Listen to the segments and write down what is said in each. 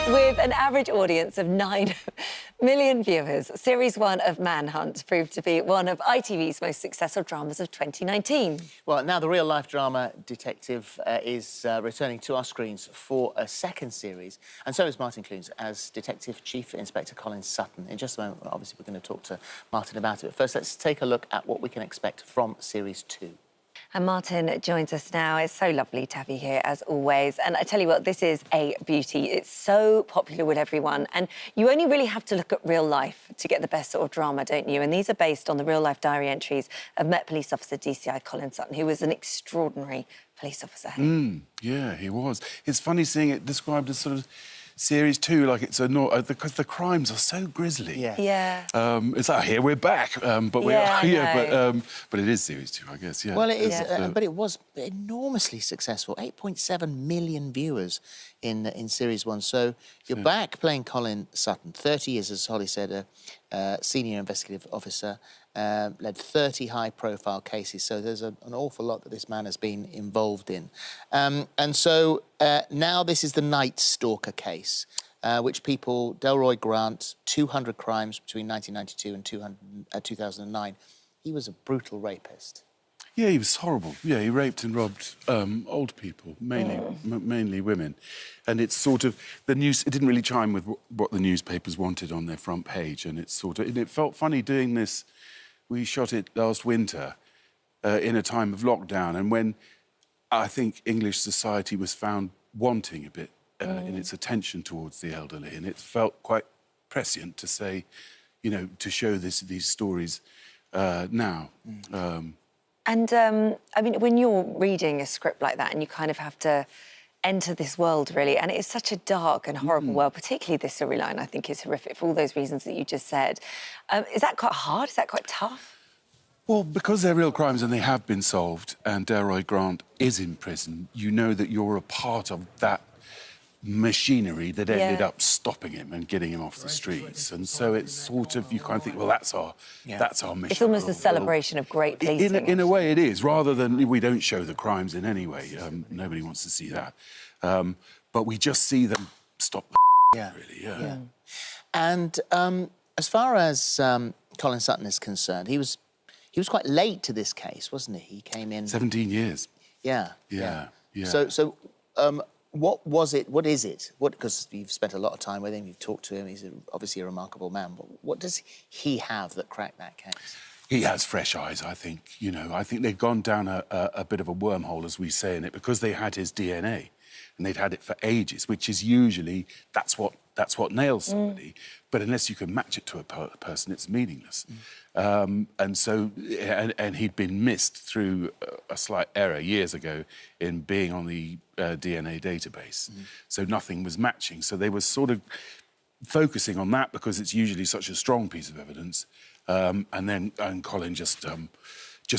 With an average audience of 9 million viewers, Series 1 of Manhunt proved to be one of ITV's most successful dramas of 2019. Well, now the real-life drama detective is returning to our screens for a second series, and so is Martin Clunes as Detective Chief Inspector Colin Sutton. In just a moment, obviously, we're going to talk to Martin about it. But first, let's take a look at what we can expect from Series 2. And Martin joins us now. It's so lovely to have you here, as always. And I tell you what, this is a beauty. It's so popular with everyone. And you only really have to look at real life to get the best sort of drama, don't you? And these are based on the real-life diary entries of Met Police Officer DCI Colin Sutton, who was an extraordinary police officer. Yeah, he was. It's funny seeing it described as sort of Series 2, like it's a because the crimes are so grisly. Yeah. It's like, here we're back, but we are, but it is Series 2, I guess. Yeah. Well, it is, but it was enormously successful. 8.7 million viewers in Series 1. So you're back playing Colin Sutton. 30 years, as Holly said, a senior investigative officer. Led 30 high-profile cases, so there's an awful lot that this man has been involved in. And so now this is the Night Stalker case, which Delroy Grant, 200 crimes between 1992 and 2009. He was a brutal rapist. Yeah, he was horrible. Yeah, he raped and robbed old people, mainly women. And it's sort of, the news, it didn't really chime with what the newspapers wanted on their front page, and it's sort of, and it felt funny doing this. We shot it last winter in a time of lockdown, and when I think English society was found wanting a bit in its attention towards the elderly, and it felt quite prescient to say, you know, to show these stories now. I mean, when you're reading a script like that and you kind of have to enter this world, really, and it's such a dark and horrible world, particularly this storyline, I think, is horrific for all those reasons that you just said. Is that quite hard? Is that quite tough? Well, because they're real crimes and they have been solved, and Delroy Grant is in prison, you know that you're a part of that machinery that ended up stopping him and getting him off the streets. And so it's sort of, you kind of think, well, that's our mission. It's almost a celebration of great policing. In a way it is, rather than, we don't show the crimes in any way. Nobody wants to see that. But we just see them stop really, And as far as Colin Sutton is concerned, he was quite late to this case, wasn't he? He came in... 17 years. Yeah. So what was it? What is it? Because you've spent a lot of time with him, you've talked to him, he's obviously a remarkable man. But what does he have that cracked that case? He has fresh eyes, I think. You know, I think they've gone down a bit of a wormhole, as we say in it, because they had his DNA, and they'd had it for ages, which is usually, that's what nails somebody. But unless you can match it to a person, it's meaningless. And so, and he'd been missed through a slight error years ago in being on the DNA database. So nothing was matching. So they were sort of focusing on that because it's usually such a strong piece of evidence. And Colin just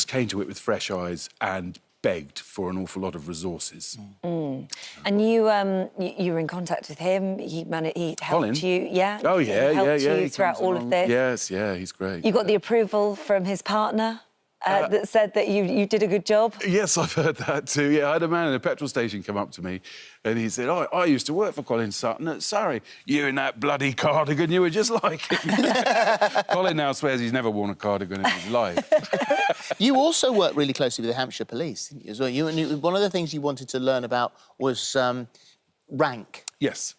came to it with fresh eyes and begged for an awful lot of resources. And you were in contact with him. He helped Colin? you, yeah. Oh yeah, helped yeah. you throughout all of this. Yes, yeah, he's great. You got the approval from his partner that said that you did a good job. Yes, I've heard that too. Yeah, I had a man in a petrol station come up to me, and he said, "Oh, I used to work for Colin Sutton at Surrey. You in that bloody cardigan, you were just like him." Colin now swears he's never worn a cardigan in his life. You also worked really closely with the Hampshire Police, didn't you, as well? One of the things you wanted to learn about was rank. Yes.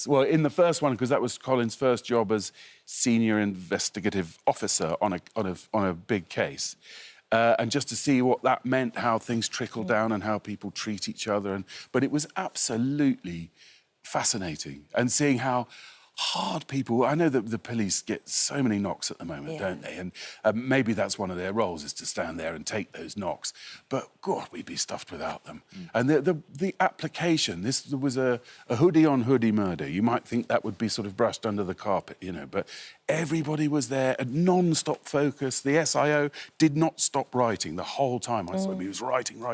Well, in the first one, because that was Colin's first job as senior investigative officer on a big case, and just to see what that meant, how things trickle down and how people treat each other. But it was absolutely fascinating, and seeing how hard people... I know that the police get so many knocks at the moment, don't they? And maybe that's one of their roles, is to stand there and take those knocks. But, God, we'd be stuffed without them. And the application, there was a hoodie-on-hoodie murder. You might think that would be sort of brushed under the carpet, you know, but everybody was there, a non-stop focus. The SIO did not stop writing the whole time. I saw him, he was writing,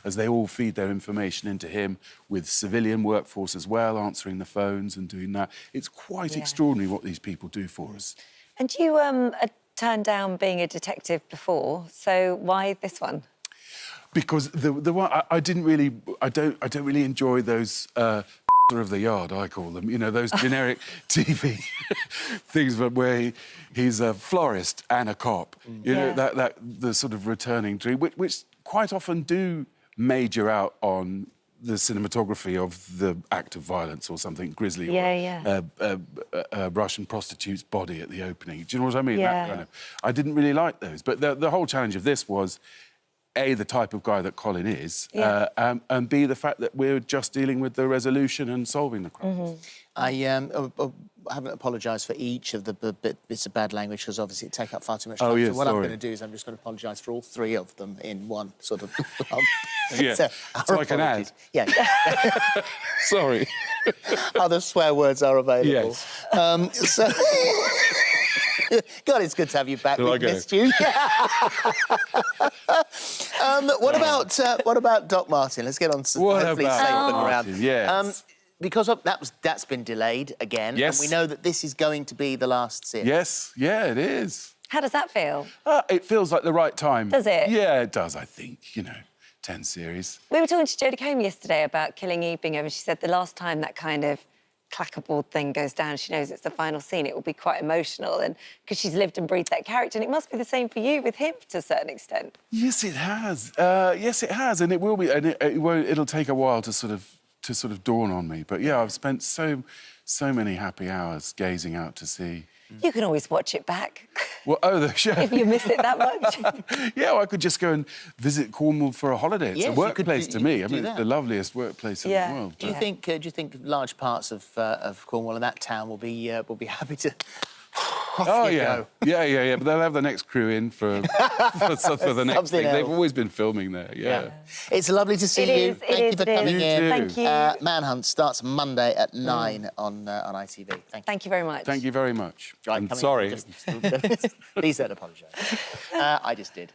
as they all feed their information into him, with civilian workforce as well, answering the phones and doing that. It's quite extraordinary what these people do for us. And you turned down being a detective before, so why this one? Because the one I don't really enjoy those of the yard, I call them. You know, those generic TV things where he's a florist and a cop. You know, that the sort of returning dream, which quite often do major out on the cinematography of the act of violence or something grisly. A Russian prostitute's body at the opening. Do you know what I mean? Yeah. That kind of, I didn't really like those. But the whole challenge of this was, A, the type of guy that Colin is, and B, the fact that we're just dealing with the resolution and solving the crimes. I haven't apologised for each of the bits of bad language because obviously it take up far too much time. Oh, yes, so what I'm sorry. going to do is I'm just going to apologise for all three of them in one sort of lump. Yeah, So, it's our like an ad. apologies. Yeah. Sorry. Other swear words are available. Yes. So... God, it's good to have you back. We missed you. What about Doc Martin? Let's get on to hopefully safe and around. Yes. Because that's been delayed again, Yes. and we know that this is going to be the last series. Yes, yeah, it is. How does that feel? It feels like the right time. Does it? Yeah, it does, I think. You know, 10 series. We were talking to Jodie Comer yesterday about Killing Eve being over, and she said the last time that kind of clackerboard thing goes down, she knows it's the final scene, it will be quite emotional, and because she's lived and breathed that character, and it must be the same for you with him to a certain extent. Yes, it has. Yes, it has, and it will be, and it'll take a while to sort of dawn on me. But yeah, I've spent so many happy hours gazing out to sea. You can always watch it back. Well, the show. If you miss it that much. Yeah, well, I could just go and visit Cornwall for a holiday. It's Yes, a you workplace could to me. I do mean, that. it's the loveliest workplace in the world. Do you think large parts of Cornwall and that town will be happy to? Oh yeah, yeah. But they'll have the next crew in for the next Something thing. else. They've always been filming there. Yeah. It's lovely to see you. Thank you for coming in. Thank you. Manhunt starts Monday at 9 on ITV. Thank you. Thank you very much. Thank you very much. Right, I'm coming sorry. in, please don't apologise. I just did.